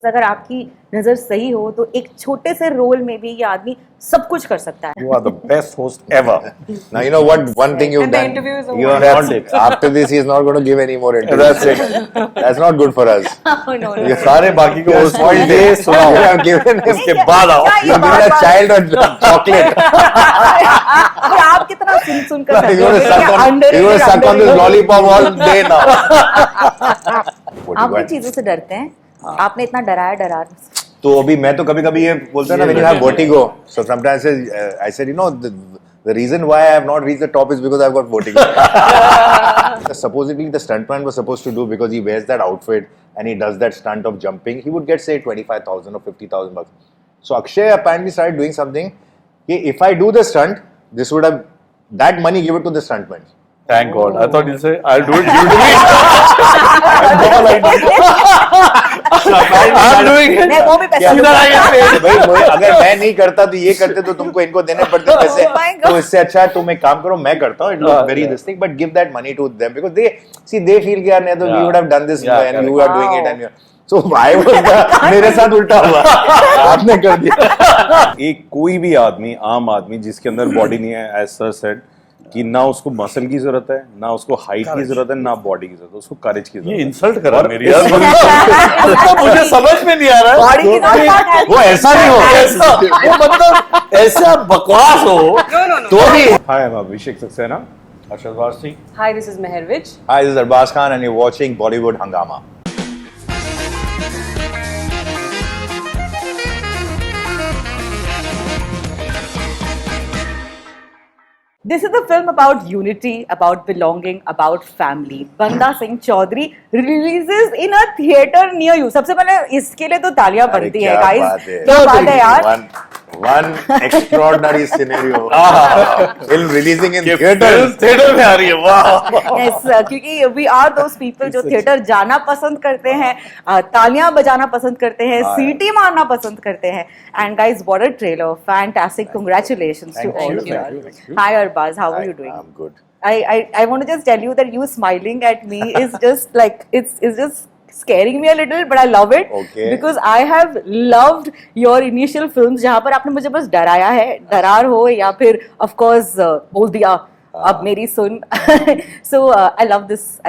अगर आपकी नजर सही हो तो एक छोटे से रोल में भी ये आदमी सब कुछ कर सकता है. You are the best host ever. Now you know what? One thing you've And the done. interview is over. You are not. After this, he is not going to give any more interviews. That's it. That's not good for us. No, no. ये सारे बाकी को host point ये सुनाओ. You have given him. इसके बाद आओ. You have given a child a chocolate. और आप कितना सुन कर You will suck on this lollipop all day now. आप भी चीजों से डरते हैं. आपने इतना डरा. तो अभी मैं तो कभी-कभी ये बोलता ना when you have vertigo. So sometimes I said you know the reason why I have not reached the top is because I've got vertigo. Supposedly the stuntman was supposed to do because he wears that outfit and he does that stunt of jumping. He would get say 25,000 or 50,000 bucks. So Akshay apparently started doing something. If I do the stunt, this would have that money give it to the stuntman. Thank God. I thought you'd say I'll do it. You do it. I'm doing it. मैं वो भी पैसा भाई अगर मैं नहीं करता तो ये करते तो तुमको इनको देने पड़ते पैसे. तो इससे अच्छा तुम एक काम करो मैं करता हूँ. It looks very this thing, but give that money to them because they feel कि यार नहीं तो we would have done this and you are doing it and so I was मेरे साथ उल्टा हुआ. आपने कर दिया. एक कोई भी आदमी आम आदमी जिसके अंदर बॉडी नहीं है as sir said कि ना उसको मसल की जरूरत है ना उसको हाइट की जरूरत है ना बॉडी की जरूरत है उसको करेज की जरूरत है. ये इंसल्ट करा मेरी यार. मुझे समझ में नहीं आ रहा बॉडी की जरूरत है. वो ऐसा नहीं हो वो मतलब ऐसा बकवास हो No. तो भी. Hi, I'm Abhishek S. Arshad Warsi. Hi, this is Mehervich. Hi, this is Arbaaz Khan and you're watching Bollywood Hungama. This is a film about unity, about belonging, about family. Banda Singh Chaudhary releases in a theater near you. सबसे पहले इसके लिए तो तालियां बनती हैं, guys. क्या बात है यार? One extraordinary scenario. Film releasing in theater. Theatre में आ रही है. वाह. Yes, क्योंकि we are those people जो थिएटर जाना पसंद करते हैं, तालियां बजाना पसंद करते हैं, सीटी मारना पसंद करते हैं. And guys, what a trailer! Fantastic! Congratulations to all of you. Hi Arbaaz, how are you doing? I'm good. I want to just tell you that you smiling at me is just like it's just scaring me a little, but I love it. Okay. Because I have loved your initial films जहाँ पर आपने मुझे बस डराया है, डरार हो या फिर of course बोल दिया अब मेरी सुन. So I love this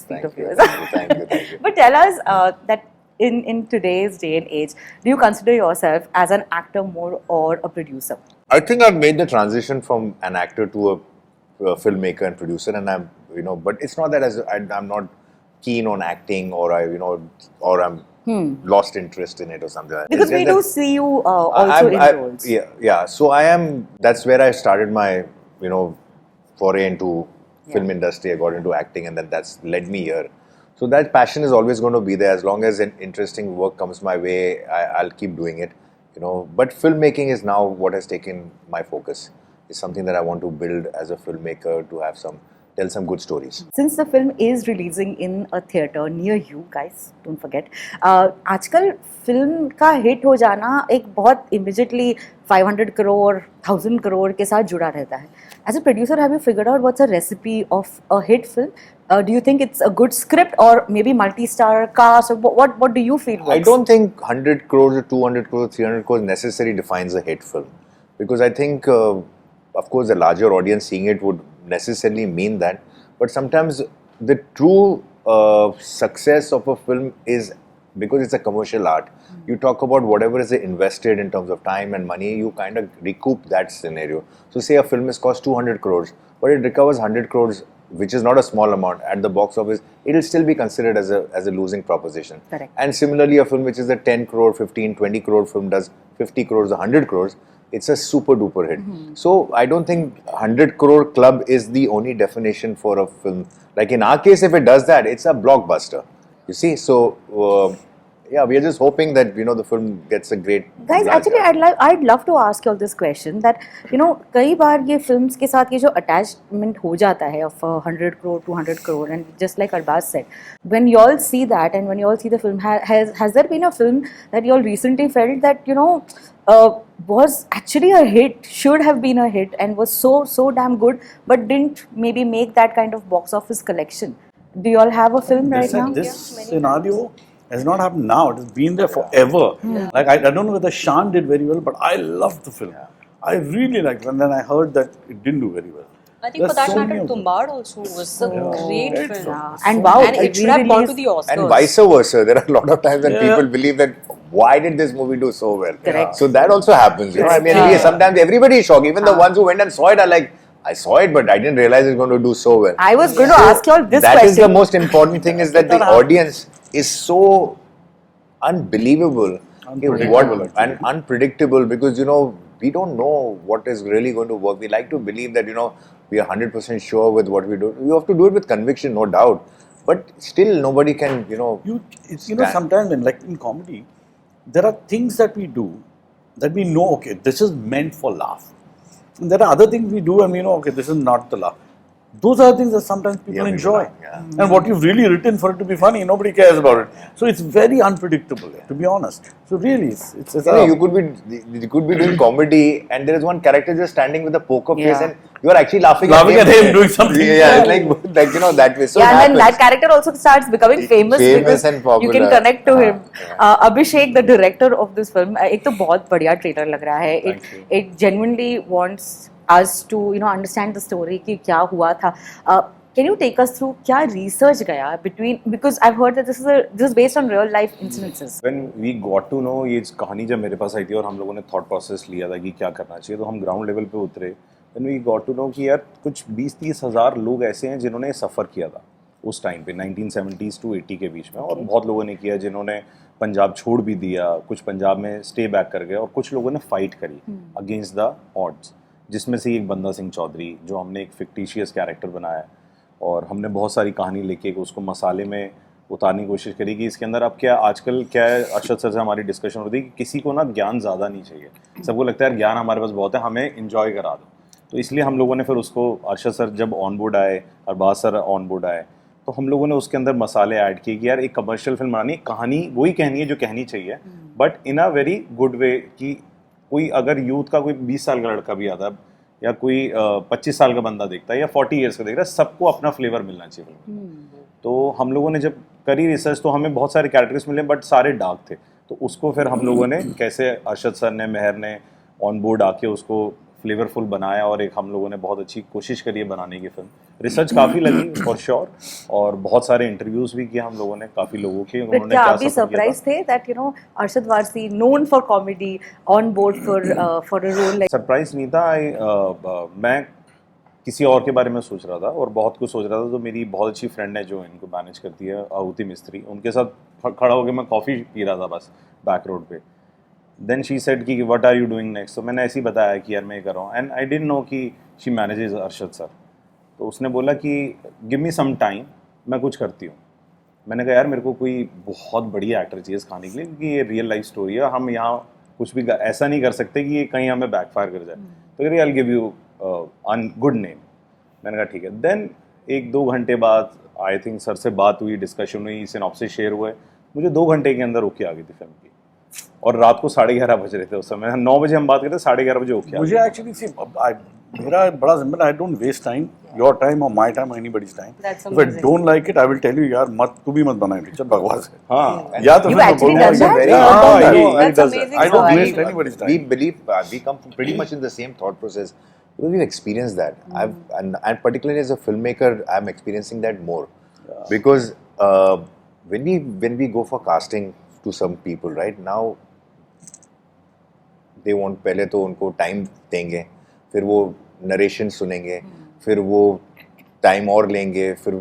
feat of yours. Thank you. But tell us that in today's day and age, do you consider yourself as an actor more or a producer? I think I've made the transition from an actor to a filmmaker and producer, and I'm but it's not that I'm not keen on acting or I'm lost interest in it or something. Because we do see you also in roles. Yeah. So I am. That's where I started my foray into film industry. I got into acting, and then that's led me here. So that passion is always going to be there as long as interesting work comes my way. I'll keep doing it. But filmmaking is now what has taken my focus. It's something that I want to build as a filmmaker to have tell some good stories. Since the film is releasing in a theater near you, guys, don't forget. आजकल film का hit हो जाना एक बहुत immediately 500 crore, 1000 crore के साथ जुड़ा रहता है. As a producer, have you figured out what's a recipe of a hit film? Do you think it's a good script or maybe multi-star cast? Or what do you feel works? I don't think 100 crores or 200 crores, 300 crores necessarily defines a hit film. Because I think, of course, the larger audience seeing it would necessarily mean that. But sometimes the true success of a film is because it's a commercial art. You talk about whatever is invested in terms of time and money, you kind of recoup that scenario. So say a film is cost 200 crores, but it recovers 100 crores, which is not a small amount at the box office, it will still be considered as a losing proposition. Correct. And similarly, a film which is a 10 crore, 15, 20 crore film does 50 crores, 100 crores, it's a super duper hit. So I don't think 100 crore club is the only definition for a film. Like in our case, if it does that, it's a blockbuster. You see, so yeah, we are just hoping that the film gets a great. Guys, actually, I'd love to ask you all this question that कई बार ये films के साथ ये जो attachment हो जाता है of 100 crore, 200 crore, and just like Arbaaz said, when you all see that and when you all see the film, has there been a film that you all recently felt that was actually a hit, should have been a hit, and was so damn good, but didn't maybe make that kind of box office collection? Do you all have a film right now? This scenario has not happened now. It has been there forever. Like I don't know whether Shan did very well, but I loved the film. I really liked it, and then I heard that it didn't do very well. I think for that matter, Tumbad also was a great great film. film. And wow, And it should have gone to the Oscars. And vice versa. There are a lot of times when people believe that why did this movie do so well? Correct. So that also happens. You know, I mean, sometimes everybody is shocked. Even the ones who went and saw it are like, I saw it, but I didn't realize it's going to do so well. I was going to ask you all this That question. is the most important thing, is that the audience is so unbelievable and unpredictable, because, you know, we don't know what is really going to work. We like to believe that, you know, we are 100% sure with what we do. You have to do it with conviction, no doubt. But still, nobody can, you know. Sometimes like in comedy, there are things that we do that we know, okay, this is meant for laugh. And there are other things we do and we know, okay, this is not the laugh. Those are things that sometimes people enjoy. And what you've really written for it to be funny, nobody cares about it. So it's very unpredictable, to be honest. So really, it's you could be doing comedy and there is one character just standing with a poker face and you are actually laughing at him doing something. like you know, that way. So and then that character also starts becoming famous because and popular. You can connect to him. Abhishek, the director of this film, एक तो बहुत बढ़िया trailer लग रहा है. It genuinely wants us to, you know, understand the story कि क्या हुआ था. Can you take us through क्या research गया because I've heard that this is based on real life incidences. When we got to know ये कहानी जब मेरे पास आई थी और हम लोगों ने thought process लिया था कि क्या करना चाहिए, तो हम ground level पे उतरे. When we got to know कि यार कुछ 20-30 हज़ार लोग ऐसे हैं जिन्होंने सफ़र किया था उस टाइम पे 1970s to 80 के बीच में, और बहुत लोगों ने किया जिन्होंने पंजाब छोड़ भी दिया, कुछ पंजाब में स्टे बैक कर गए, और कुछ लोगों ने फाइट करी अगेंस्ट द ऑड्स, जिसमें से एक बंदा सिंह चौधरी, जो हमने एक फिक्टिशियस कैरेक्टर बनाया और हमने बहुत सारी कहानी लेके उसको मसाले में उतारने की कोशिश करी कि इसके अंदर अब क्या आजकल क्या है. अरशद सर से हमारी डिस्कशन होती है कि किसी को ना ज्ञान ज़्यादा नहीं चाहिए, सबको लगता है ज्ञान हमारे पास बहुत है, हमें इंजॉय करा दो. तो इसलिए हम लोगों ने फिर उसको, अरशद सर जब ऑन बोर्ड आए, अरबाज सर ऑन बोर्ड आए, तो हम लोगों ने उसके अंदर मसाले ऐड किए कि यार एक कमर्शियल फिल्म बनानी, कहानी वही कहनी है जो कहनी चाहिए, but in a very good way. कि कोई अगर यूथ का कोई 20 साल का लड़का भी आता है या कोई 25 साल का बंदा देखता है या 40 ईयर्स का देख रहा है, सबको अपना फ्लेवर मिलना चाहिए. तो हम लोगों ने जब करी रिसर्च तो हमें बहुत सारे कैरेक्टर्स मिले बट सारे डार्क थे. तो उसको फिर हम लोगों ने कैसे अरशद सर ने, मेहर ने ऑन बोर्ड आके उसको फ्लेवरफुल बनाया, और एक हम लोगों ने बहुत अच्छी कोशिश करी है बनाने की फिल्म. रिसर्च काफ़ी लगी फॉर श्योर, और बहुत सारे इंटरव्यूज भी किए हम लोगों ने काफ़ी लोगों के. उन्होंने क्या आप भी सरप्राइज थे that you know Arshad Warsi known for comedy on board for a role like? Surprise नहीं था. मैं किसी और के बारे में सोच रहा था और बहुत कुछ सोच रहा था. तो मेरी बहुत अच्छी फ्रेंड है जो इनको मैनेज करती है, आहुति मिस्त्री, उनके साथ खड़ा होकर मैं कॉफ़ी पी रहा था बस बैक रोड पे. देन शी सेड कि what are you doing next. तो मैंने ऐसे ही बताया कि यार मैं ये कर रहा हूँ, एंड आई डिडंट नो कि शी मैनेजेस अरशद सर. तो उसने बोला कि गिव मी सम टाइम, मैं कुछ करती हूँ. मैंने कहा यार मेरे को कोई बहुत बढ़िया एक्टर चाहिए इस खाने के लिए, क्योंकि ये रियल लाइफ स्टोरी है, हम यहाँ कुछ भी ऐसा नहीं कर सकते कि ये कहीं हमें बैकफायर कर जाए. तो कह रही I give you good name. मैंने कहा ठीक है. देन 1-2 घंटे बाद आई थिंक सर से बात हुई, डिस्कशन हुई, सिनॉप्सिस शेयर हुए. मुझे 2 घंटे के अंदर ओके आ गई थी फिल्म की, और रात को 11:30 बज रहे थे उस समय. 9 बजे हम बात करते, 11:30 बजे ओके. मुझे एक्चुअली मेरा बड़ा simple, I don't waste time, your time और my time, anybody's time. If I don't like it I will tell you यार मत, तू भी मत बना पिक्चर, बकवास है. हां, या तो मैं बोलूंगा I don't waste anybody's time. We believe we come from pretty much in the same thought process because we've experienced that. And particularly as a filmmaker, I'm experiencing that more because when we go for casting to some people right now, they want पहले तो उनको time देंगे, फिर वो narration सुनेंगे, फिर वो time और लेंगे, फिर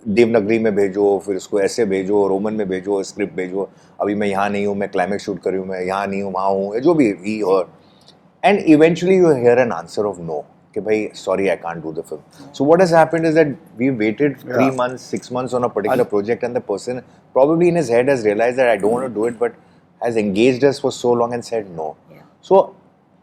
देवनागरी में भेजो, फिर उसको ऐसे भेजो, रोमन में भेजो, स्क्रिप्ट भेजो. अभी मैं यहाँ नहीं हूँ, मैं क्लाइमेक्स शूट कर रही हूँ, मैं यहाँ नहीं हूँ, वहाँ हूँ, जो भी ही. और and eventually you hear an answer of no कि भाई sorry I can't do the film. So what has happened is that we waited 3 months 6 months on a particular project, and the person probably in his head has realized that I don't want to do it, but has engaged us for so long and said no. So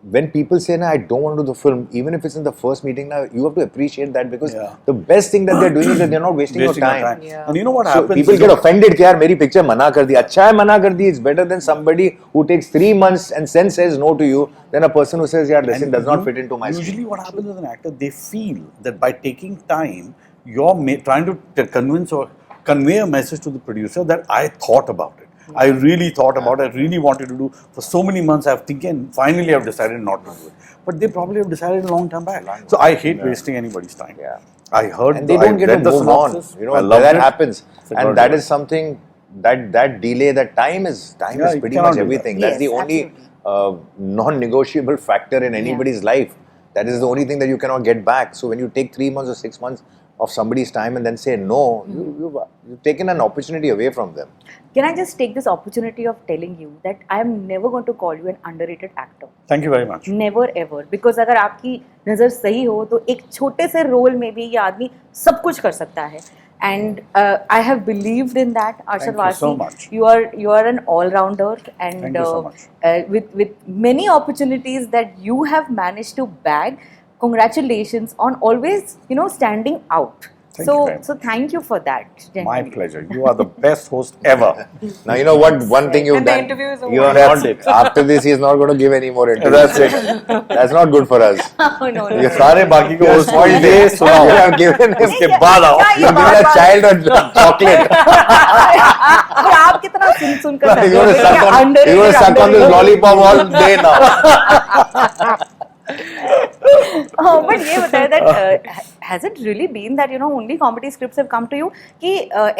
when people say, I don't want to do the film, even if it's in the first meeting, now you have to appreciate that because the best thing that they're doing is that they're not wasting your time. And you know what So happens? people get offended कि यार मेरी picture मना कर दी. अच्छा है मना कर दी. It's better than somebody who takes 3 months and then says no to you than a person who says, yeah, listen, does not fit into my Usually screen. what happens with an actor, they feel that by taking time, you're trying to convince or convey a message to the producer that I thought about it. I really thought about it. I really wanted to do for so many months. I've thinking, finally I've decided not to do it. But they probably have decided a long time back. So I hate wasting anybody's time. Yeah. I heard And they don't get to move on. You know, that happens. And that is something that delay, that time is pretty much everything. That's the only non-negotiable factor in anybody's life. That is the only thing that you cannot get back. So when you take 3 months or 6 months of somebody's time and then say no, you've taken an opportunity away from them. Can I just take this opportunity of telling you that I am never going to call you an underrated actor. Thank you very much. Never ever. Because अगर आपकी नज़र सही हो तो एक छोटे से role में भी ये आदमी सब कुछ कर सकता है. And I have believed in that, Arshad Warsi. Thank you so much. You are an all-rounder, and Thank you so much. With many opportunities that you have managed to bag. Congratulations on always standing out. Thank you very much. So thank you for that. My Genuinely. pleasure. You are the best host ever. Now you know what one thing you've And the done. interview is over. You are not, after this, he is not going to give any more interviews. That's it. That's not good for us. Oh, no. ये सारे बाकी को You spoiled day You सुनाओ. have given him. उसके बाद आओ. क्या You ये have given a बार-बार- child a chocolate. और आप कितना सुन कर You're going to suck on this lollipop all day now. But ये बताया that has it really been that only comedy scripts have come to you कि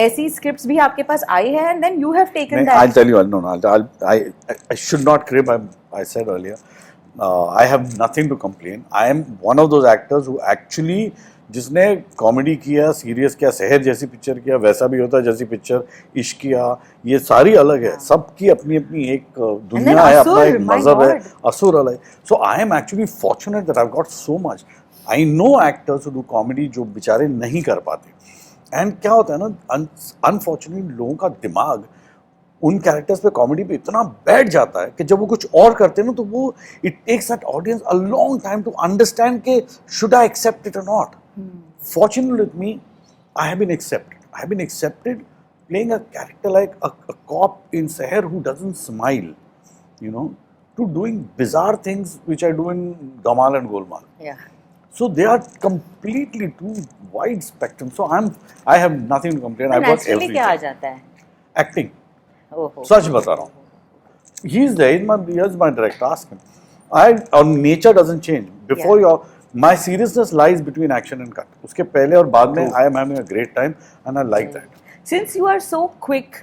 ऐसी scripts भी आपके पास आई है and then you have taken that. I'll tell you. No. I should not crib. I said earlier. I have nothing to complain. I am one of those actors who actually जिसने comedy किया, serious किया, शहर जैसी picture किया, वैसा भी होता है जैसी पिक्चर, इश्क किया, ये सारी अलग है. सबकी अपनी अपनी एक दुनिया है, अपना एक मजहब है, असुर अलग. So I am actually fortunate that I have got so much. I know actors who do comedy जो बेचारे नहीं कर पाते. एंड क्या होता है ना, अनफॉर्चुनेटली लोगों का दिमाग उन कैरेक्टर्स पे, कॉमेडी पे इतना बैठ जाता है कि जब वो कुछ और करते हैं ना, तो वो it takes that audience a long time to understand के शुड आई एक्सेप्ट इट और not. Fortunately with me, I have been accepted. I have been accepted playing a character like a cop in Seher who doesn't smile, to doing bizarre things which I do in Gamal and Golmaal. Yeah. So they are completely two wide spectrum. So I have nothing to complain. I've got Naturally क्या आ everything. जाता है? Acting. ओहो. सच बता रहा हूँ. He's there. He's my director. Ask him. Our nature doesn't change. Before my seriousness lies between action and cut. उसके पहले और बाद में I am having a great time and I like that. Since you are so quick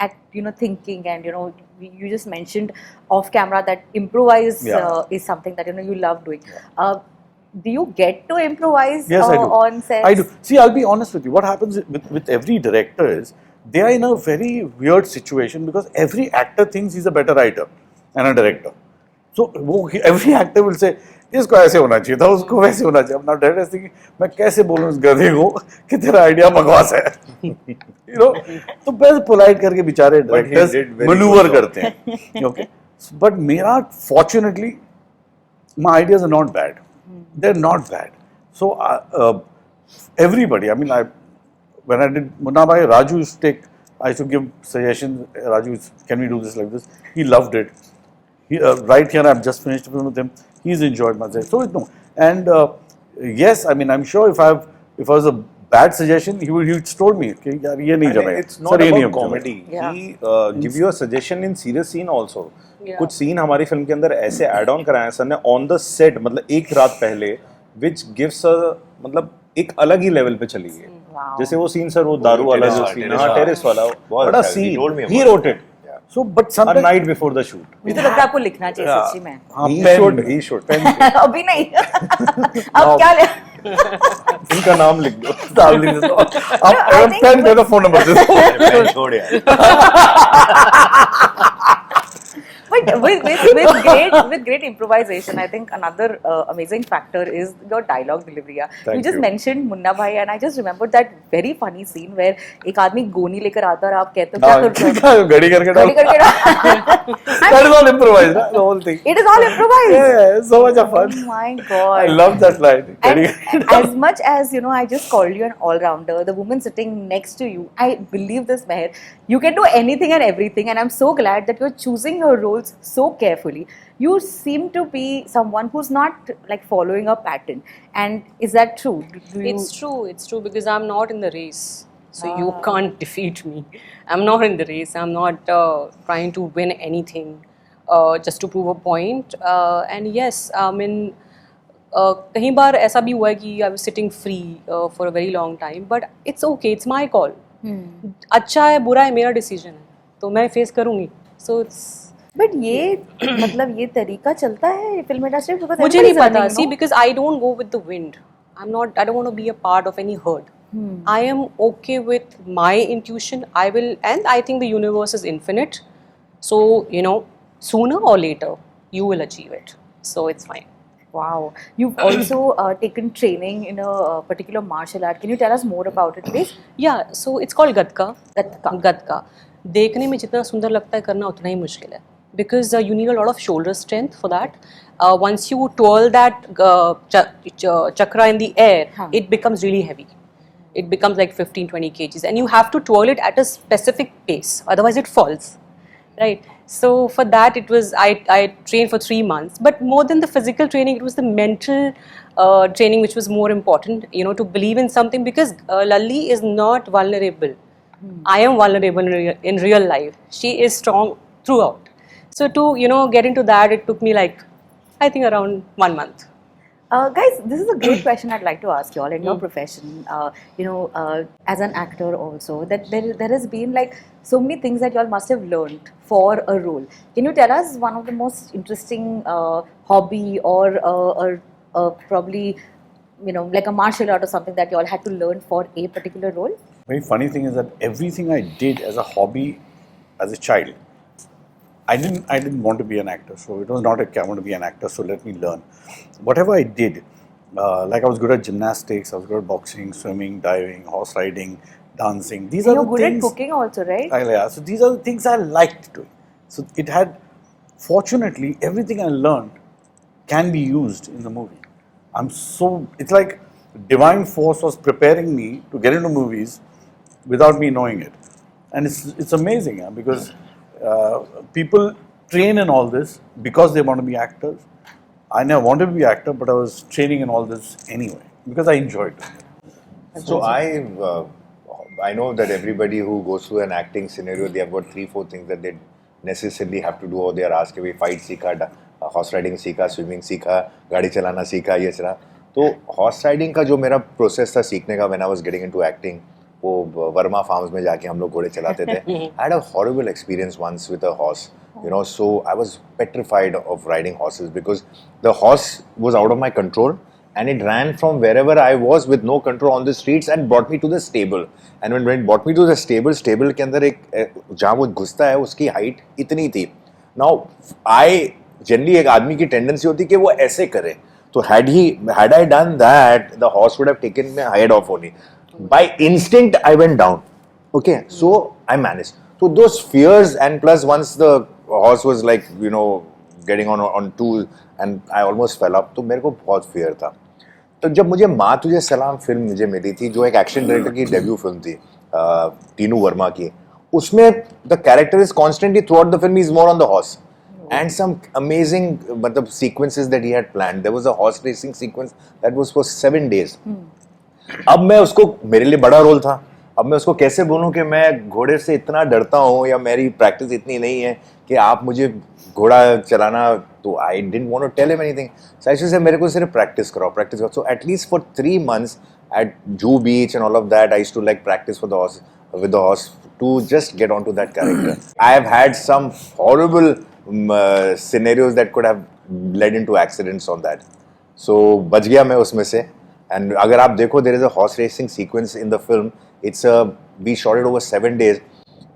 at thinking, and you just mentioned off camera that improvise is something that you love doing. Do you get to improvise Yes, I do. on sets? I do. See, I'll be honest with you. What happens with every director is they are in a very weird situation because every actor thinks he's a better writer and a director. So every actor will say, इसको ऐसे होना चाहिए था, उसको वैसे होना चाहिए. अपना डायरेक्टर से मैं कैसे बोलूँ उस गधे को कि तेरा आइडिया बकवास है. तो बस पोलाइट करके बेचारे डायरेक्टर्स मैन्यूवर करते हैं. ओके, बट मेरा fortunately my ideas are not bad. They are not bad. So everybody, I mean, when I did Munna Bhai, Raju used to I used to give suggestions. Raju, can we do this like this? He loved it. Right here, I've just finished with him. He's enjoyed my set. So no, and yes, I mean, I'm sure if I was a bad suggestion, he would told me, okay, yaar, ye nahi jama. It's not about comedy. He give you a suggestion in serious scene also. कुछ scene हमारी film के अंदर ऐसे add on कराए हैं sir ने on the set, मतलब एक रात पहले, which gives a मतलब एक अलग ही लेवल पे चली गई. जैसे वो सीन सर, वो दारू वाला जो सीन, हाँ टेरेस वाला, बड़ा scene, he wrote it. So, but sometimes a night before the shoot. मुझे लगता है आपको लिखना चाहिए सच्ची में. He should. अभी नहीं. अब क्या ले? इनका नाम लिख दो. नाम लिख दो. अब पेन दे दो, फोन नंबर दे दो. छोड़ यार. But with great improvisation, I think another amazing factor is your dialogue delivery. You just mentioned Munna Bhai, and I just remembered that very funny scene where एक आदमी गोनी लेकर आता है और आप कहते हो क्या करते हो? घड़ी करके डाल. That is all improvised, the whole thing. It is all improvised. Yeah, so much of fun. Oh my God. I love that line. And as much as I just called you an all-rounder, the woman sitting next to you, I believe this, Meher, you can do anything and everything, and I'm so glad that you're choosing your roles so carefully. You seem to be someone who's not like following a pattern, and is that true? It's true because I'm not in the race. So you can't defeat me. I'm not in the race. I'm not trying to win anything just to prove a point. And yes, I mean, कहीं बार ऐसा भी हुआ है कि I was sitting free for a very long time. But it's okay. It's my call. अच्छा है बुरा है मेरा decision है. तो मैं face करूँगी. So it's बट ये मतलब ये तरीका चलता है फिल्म इंडस्ट्री? मुझे नहीं पता. See, because I don't go with the wind. I don't want to be a part of any herd. I am okay with my intuition. And I think the universe is infinite. So, you know, sooner or later, you will achieve it. So it's fine. Wow. You've also taken training in a particular martial art. Can you tell us more about it, please? Yeah, so it's called Gatka. Gatka. देखने में जितना सुंदर लगता है करना उतना ही मुश्किल है. Because you need a lot of shoulder strength for that. Once you twirl that chakra in the air, it becomes really heavy. It becomes like 15-20 kgs, and you have to twirl it at a specific pace, otherwise it falls, right? So for that I trained for 3 months, but more than the physical training, it was the mental training which was more important, you know, to believe in something, because Lalli is not vulnerable. I am vulnerable in real life. She is strong throughout. So to, you know, get into that, it took me like, I think around 1 month. Guys, this is a great question I'd like to ask you all in your profession. You know, as an actor also, that there has been like so many things that you all must have learned for a role. Can you tell us one of the most interesting hobby or probably, you know, like a martial art or something that you all had to learn for a particular role? Very funny thing is that everything I did as a hobby as a child, I didn't want to be an actor, so it was not like I want to be an actor, so let me learn. Whatever I did, like I was good at gymnastics, I was good at boxing, swimming, diving, horse riding, dancing. These are the things. You're good at cooking also, right? Yeah, so these are the things I liked doing. So it had, fortunately, everything I learned can be used in the movie. It's like divine force was preparing me to get into movies without me knowing it. And it's amazing, because people train in all this because they want to be actors. I never wanted to be an actor, but I was training in all this anyway because I enjoyed it. So I know that everybody who goes through an acting scenario, they have got 3-4 things that they necessarily have to do, or they are asked, fight सीखा, horse riding सीखा, swimming सीखा, गाड़ी चलाना सीखा, ये चला. तो horse riding का जो मेरा process था सीखने का, when I was getting into acting, वो वर्मा फार्म्स में जाके हम लोग घोड़े चलाते थे. I had a horrible experience once with a horse, you know, so I was petrified of riding horses because the horse was out of my control and it ran from wherever I was with no control on the streets and brought me to the stable. And when it brought me to the stable के अंदर एक जहाँ वो घुसता है उसकी height इतनी थी. Now I generally एक आदमी की tendency होती कि वो ऐसे करे. तो had I done that, the horse would have taken my head off only. By instinct, I went down. Okay, so I managed. So those fears, and plus once the horse was like, you know, getting on two, and I almost fell up. तो मेरे को बहुत fear था. तो जब मुझे माँ तुझे सलाम फिल्म मुझे मिली थी, जो एक एक्शन डायरेक्टर की डेब्यू फिल्म थी, टीनू वर्मा की, उसमें the character is constantly throughout the film is more on the horse. And some amazing sequences that he had planned. There was a horse racing sequence that was for 7 days. अब मैं उसको, मेरे लिए बड़ा role था, अब मैं उसको कैसे बोलूं कि मैं घोड़े से इतना डरता हूं या मेरी प्रैक्टिस इतनी नहीं है कि आप मुझे घोड़ा चलाना, तो I didn't want to tell him anything. So ऐसे से मेरे को सिर्फ प्रैक्टिस कराओ. So at least for 3 months at Juhu Beach and all of that, I used to like practice with the horse to just get onto that character. I have had some horrible scenarios that could have led into accidents on that. So बच गया मैं उसमें से. And अगर आप देखो, there is a horse racing sequence in the film. We shot it over 7 days.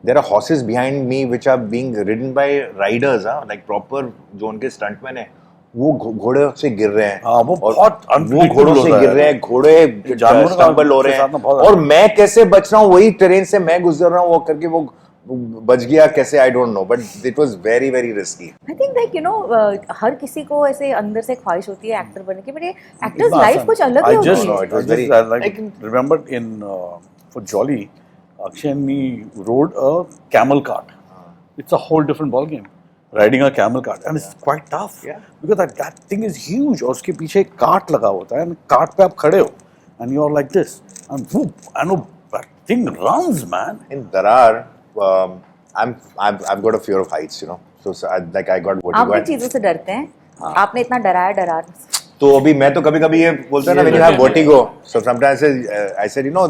There are horses behind me which are being ridden by riders, like proper जो उनके stuntmen हैं, वो घोड़े से गिर रहे हैं. वो बहुत वो घोड़ों से गिर रहे हैं, घोड़े स्टम्बल हो रहे हैं, और मैं कैसे बच रहा हूँ, वही ट्रेन से मैं गुजर रहा हूँ, वो करके वो बच गया कैसे, I don't know, but it was very very risky. I think like, you know, हर किसी को ऐसे अंदर से ख्वाहिश होती है एक्टर बनने की, but ये एक्टर्स लाइफ कुछ अलग ही होती है. I can remember in for Jolly, Akshay and me rode a camel cart. It's a whole different ball game. Riding a camel cart, and it's quite tough. Yeah. Because that thing is huge. और उसके पीछे एक cart लगा होता है, and cart पे आप खड़े हो, and you're like this, and whoop, I know thing runs, man. In Darar, I've got a fear of heights, you know. So I got what आप you भी got. चीजों से डरते हैं. आपने इतना डराया डरार. तो अभी मैं तो कभी-कभी ये बोलता हूँ ना, when you have vertigo. So sometimes I said, you know,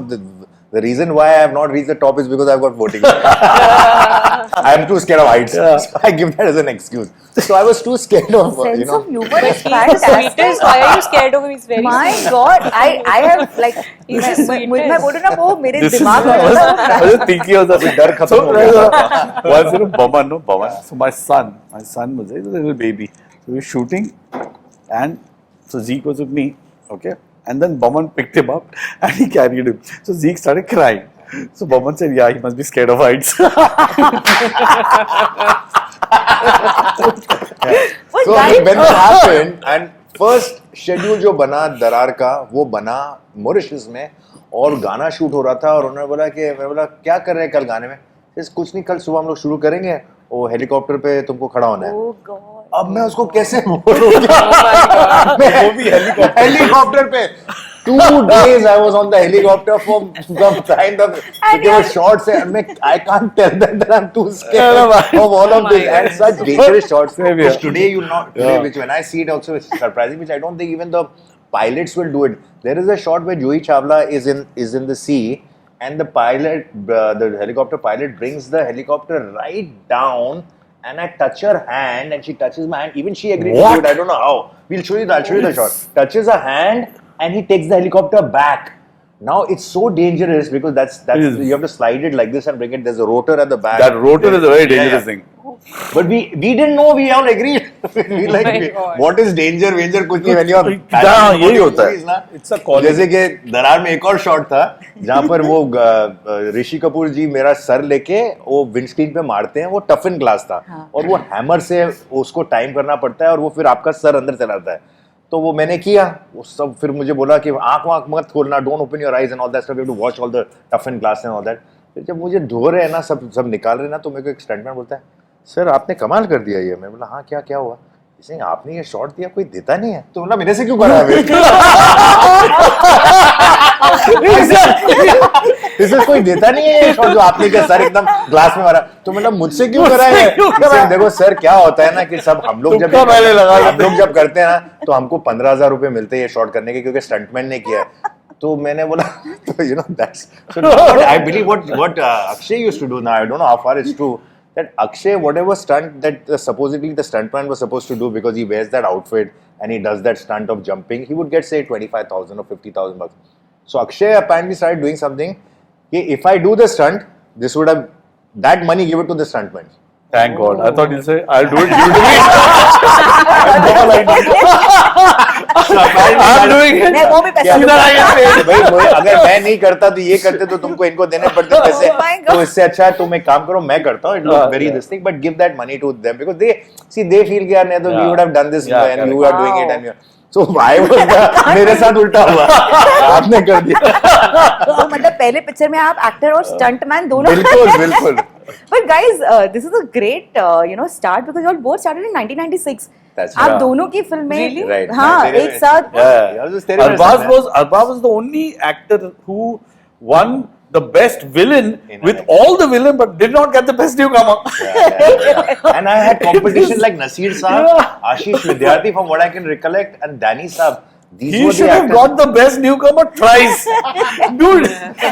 the reason why I have not reached the top is because I've got vertigo. I am too scared of heights. So I give that as an excuse. So I was too scared of, you Sense know. of humor is He's the fantastic. sweetest. Why are you scared of him? He's very My sweet. God, I have like. He's the sweetest. मैं बोल रही हूँ ना वो मेरे This is दिमाग I में was just thinking of the डर खत्म हो गया. once, you know, Baman. So my son was a little baby. So we were shooting, and so Zeke was with me, okay? And then Baman picked him up and he carried him. So Zeke started crying. So Baman said, yeah, he must be scared of heights. But So guys, when that happened, and first schedule जो बना दरार का, वो बना Mauritius में, और गाना shoot हो रहा था, और उन्होंने बोला कि मैं बोला क्या कर रहे हैं कल गाने में? कुछ नहीं, कल सुबह हम लोग शुरू करेंगे, वो हेलीकॉप्टर पे तुमको खड़ा होना है. oh God. अब मैं उसको कैसे बोलूं? वो भी हेलीकॉप्टर पे 2 days I was on the helicopter for some time. There were shots and I can't tell them that I'm too scared of all of this, and such dangerous shots. Which today you not today, which when I see it also is surprising, which I don't think even the pilots will do it. There is a shot where Juhi Chawla is in the sea, and the helicopter pilot brings the helicopter right down, and I touch her hand and she touches my hand. Even she agreed to do it. I don't know how. I'll show you the shot. Touches her hand and he takes the helicopter back. Now it's so dangerous because that's you have to slide it like this and bring it. There's a rotor at the back. That rotor is a very dangerous thing. But we didn't know. We all agreed. We like My God. what is danger? कुछ नहीं when you are. हाँ, यही होता है. It's a calling. जैसे कि दरार में एक और शॉट था जहाँ पर वो ऋषि कपूर जी मेरा सर लेके वो विंडस्क्रीन पे मारते हैं. वो टफन ग्लास था और वो हैमर से उसको टाइम करना पड़ता है और वो फिर आपका सर अंदर चला जाता है. तो वो मैंने किया. वो सब फिर मुझे बोला कि आंख मत खोलना, don't open your eyes and all that stuff, you have to watch all the टफन ग्लास एंड ऑल दैट. फिर जब मुझे धो रहे हैं ना, सब निकाल रहे हैं ना, तो मेरे को एक स्टंटमैन बोलता है, सर आपने कमाल कर दिया ये. मैं बोला हाँ क्या हुआ? इसने आपने ये शॉट दिया, कोई देता नहीं है. तो बोला मेरे से क्यों करा है? इसे कोई देता नहीं है ये शॉट जो आपने क्या सर एकदम ग्लास में मारा. तो मतलब मुझसे क्यों करा है? देखो सर क्या होता है ना कि सब हम लोग जब करते हैं ना तो हमको 15,000 रुपए मिलते हैं ये शॉट करने के, क्योंकि स्टंटमैन ने किया है. तो मैंने बोला तो you know that's I believe what Akshay used to do. Now I don't know how far it's true that Akshay, whatever stunt that supposedly the stuntman was supposed to do, because he wears that outfit and he does that stunt of jumping, he would get say 25,000 or 50,000 bucks. So Akshay apparently started doing something. If I do the stunt, this would have that money give it to the stuntman. Thank God. I thought you'd say, I'll do it, you do it. I'm doing it. मैं वो भी पैसा भाई अगर मैं नहीं करता तो ये करते तो तुमको इनको देने पड़ते पैसे. Oh my God. तो इससे अच्छा तुम एक काम करो, मैं करता हूँ. It looks very this thing, but give that money to them because they feel कि यार नहीं तो we would have done this and you are doing it and so I was मेरे साथ उल्टा हुआ. आपने कर दिया. तो मतलब पहले पिक्चर में आप एक्टर और स्टंटमैन दोनों. बिल्कुल. But guys, this is a great start because you all both started in 1996. That's आप right. दोनों की फिल्में Right. हाँ एक साथ. Arbaaz was the only actor who won the best villain with all the villain but did not get the best newcomer. And I had competition like Nasir Saab, Ashish Vidyarthi from what I can recollect, and Danny Saab. He should have got the best newcomer twice, dude.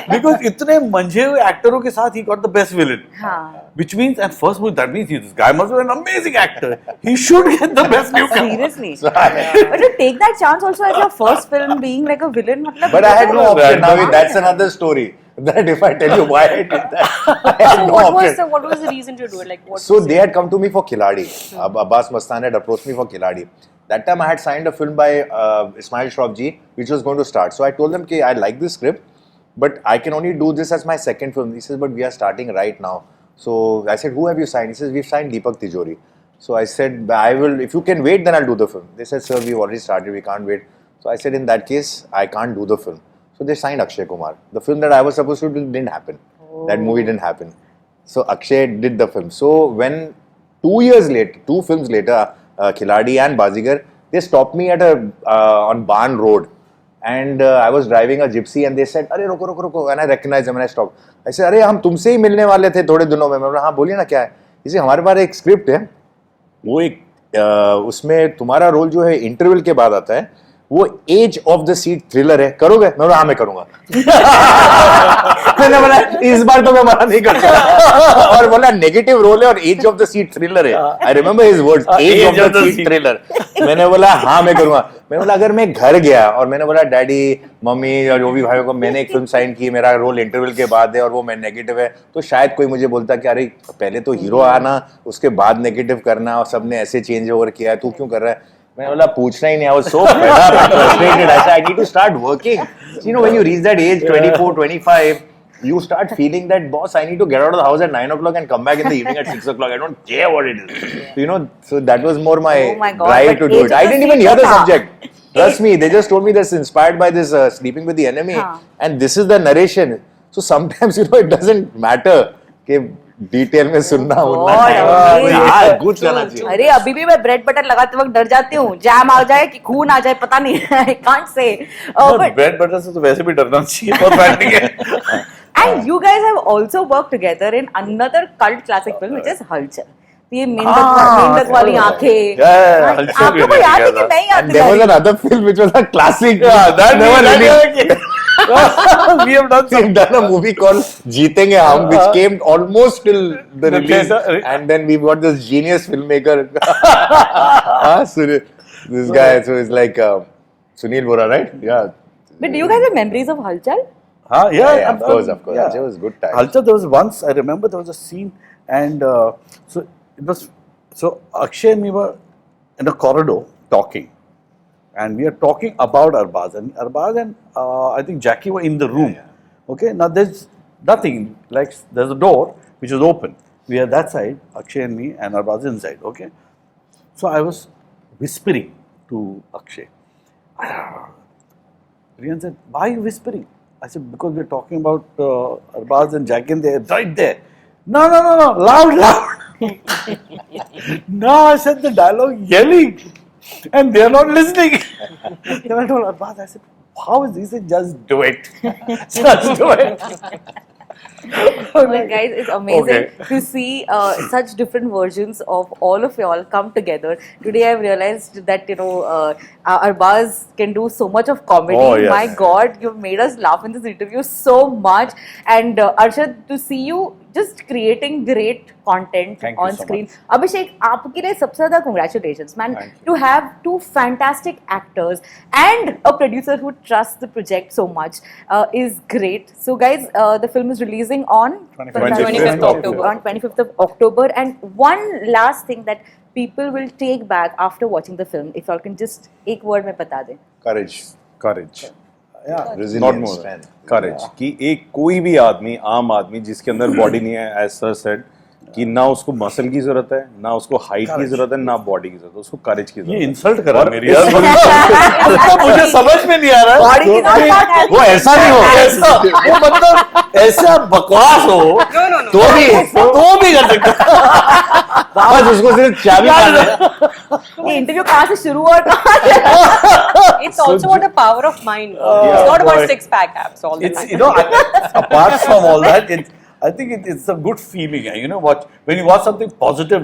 Because इतने मंझे हुए एक्टरों के साथ he got the best villain. हाँ. Which means, and first movie, that means this guy must be an amazing actor. He should get the best newcomer. Seriously. But to take that chance also as your first film being like a villain, मतलब. But I had no option. Now that's another story. That if I tell you why I did that, I had no option. What was the reason to do it? Like what? So they had come to me for Khiladi. Abbas Mastan had approached me for Khiladi. That time I had signed a film by Ismail Shroff ji, which was going to start. So I told them, I like this script, but I can only do this as my second film. He says, but we are starting right now. So I said, who have you signed? He says, we've signed Deepak Tijori. So I said, I will, if you can wait, then I'll do the film. They said, sir, we've already started, we can't wait. So I said, in that case, I can't do the film. So they signed Akshay Kumar. The film that I was supposed to do didn't happen. That movie didn't happen. So Akshay did the film. So when 2 years later, 2 films later, Khiladi and Bazigar, they stopped me at on Ban Road. And I was driving a gypsy and they said, "अरे रुको रुको रुको," and I recognized them and I stopped. I said, "अरे हम तुमसे ही मिलने वाले थे थोड़े दिनों में." मैं बोला, "हाँ बोलिए ना क्या है?" इसे हमारे पास एक स्क्रिप्ट है, वो एक उसमें तुम्हारा रोल जो है इंटरवल के बाद आता है, वो edge of the seat thriller है, करोगे? मैं बोला, हाँ मैं करूंगा। मैंने बोला इस बार तो मैं मना नहीं करता। और बोला नेगेटिव रोल है और edge of the seat thriller है। I remember his words, edge of the seat thriller. मैंने बोला हाँ मैं करूंगा। मैंने बोला अगर मैं घर गया और मैंने बोला डैडी मम्मी या जो भी भाइयों को मैंने एक फिल्म साइन की, मेरा रोल इंटरवल के बाद है और वो मैं नेगेटिव है, तो शायद कोई मुझे बोलता कि अरे पहले तो हीरो आना उसके बाद नेगेटिव करना और सबने ऐसे चेंज ओवर किया है, तू क्यों कर रहा है? मैंने बोला पूछना ही नहीं, I was so fed up, frustrated. I said I need to start working. So, you know, when you reach that age, 24, 25, you start feeling that boss, I need to get out of the house at 9 o'clock and come back in the evening at 6 o'clock. I don't care what it is. You know, so that was more my, God, drive to do it. I didn't even hear the हाँ. subject. Trust me, they just told me this inspired by this Sleeping with the Enemy, हाँ. and this is the narration. So sometimes you know it doesn't matter कि detail में सुनना होना है, कुछ करना चाहिए। अरे अभी भी मैं ब्रेड बटर लगाते वक्त डर जाती हूँ, जैम आ जाए कि खून आ जाए पता नहीं, I can't say. Bread butter से तो वैसे भी डरना चाहिए, बहुत फैटी है। And you guys have also worked together in another cult classic film which is हलचल। ये मेंढक वाली आंखें, आपको को याद है कि नहीं याद? There was another film which was a classic. That never released. We have done We've done a movie called Jeetenge Hum, which came almost till the release, and then we've got this genius filmmaker. This guy, so it's like Sunil Bora, right? Yeah. But do you guys have memories of हलचल? Yeah, of course. It was good time. Haalchal, there was once, I remember there was a scene, and so it was, so Akshay and me were in a corridor talking, and we are talking about Arbaaz, and I think Jackie were in the room. Okay, now there's nothing, like there's a door which is open. We are that side, Akshay and me, and Arbaaz inside. Okay, so I was whispering to Akshay. Rian said, "Why are you whispering?" I said, "Because we're talking about Arbaaz and Jackie, and they're right there." No, loud. No, I said the dialogue yelling, and they're not listening. Then I told Arbaaz, I said, "How is this?" He said, "Just do it. Just do it." Well, guys, it's amazing to see such different versions of all of y'all come together. Today, I've realized that Arbaaz can do so much of comedy. Oh, yes. My God, you've made us laugh in this interview so much. And Arshad, to see you just creating great content Thank you on so screen. much. Abhishek, आपके लिए सबसे ज़्यादा congratulations, man. Thank you. To have two fantastic actors and a producer who trusts the project so much is great. So, guys, the film is releasing on 25th October. On 25th of October. And one last thing that people will take back after watching the film, if y'all can just एक word में बता दें. courage. Yeah. Not Resilience, more strength. courage कि एक कोई भी आदमी, आम आदमी जिसके अंदर बॉडी नहीं है, as sir said, कि ना उसको मसल की जरूरत है, ना उसको हाइट की जरूरत है, ना बॉडी की जरूरत है, उसको करेज की जरूरत ये है। इंसल्ट करा और मेरी यार, मतलब मुझे समझ में नहीं आ रहा है। Body की not that वो ऐसा नहीं हो, ऐसा वो मतलब ऐसा बकवास हो तो भी कर सकता। बस उसको सिर्फ चाबी मारना है। ये इंटरव्यू कहाँ से शुरू हुआ और कहाँ से It's also about the power of mind. It's not about six-pack abs all the It's, time. you know, apart from all that, I think it's a good feeling. You know, when you watch something positive,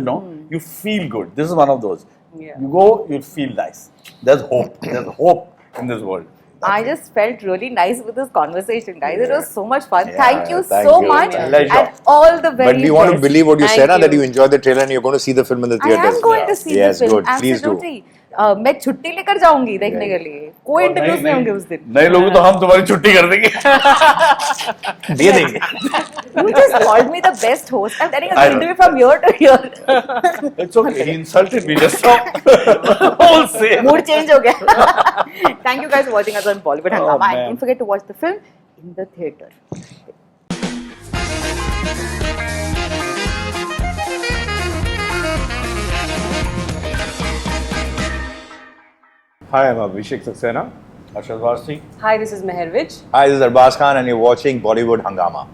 you feel good. This is one of those. Yeah. You go, you feel nice. There's hope. There's hope in this world. I just felt really nice with this conversation, guys. It was so much fun. Yeah, thank you thank so you. much, Pleasure. and all the very But we want to best. believe what you Thank said, you. that you enjoyed the trailer and you're going to see the film in the I theaters. am going to see Yes, the film. good. Please do. Absolutely. मैं छुट्टी लेकर जाऊंगी देखने के लिए, कोई interviews नहीं होंगे उस दिन. नहीं लोगे तो हम तुम्हारी छुट्टी कर देंगे। दे देंगे। You just called me the best host. I'm telling you, I the know. interview from here to here. It's okay. He insulted me just now. Wholesale. Mood change हो गया. Thank you guys for watching us on Bollywood Hungama, and man. don't forget to watch the film in the theater. Hi, I'm Abhishek S. Arshad Warsi. Hi, this is Mehervich. Hi, this is Arbaaz Khan and you're watching Bollywood Hungama.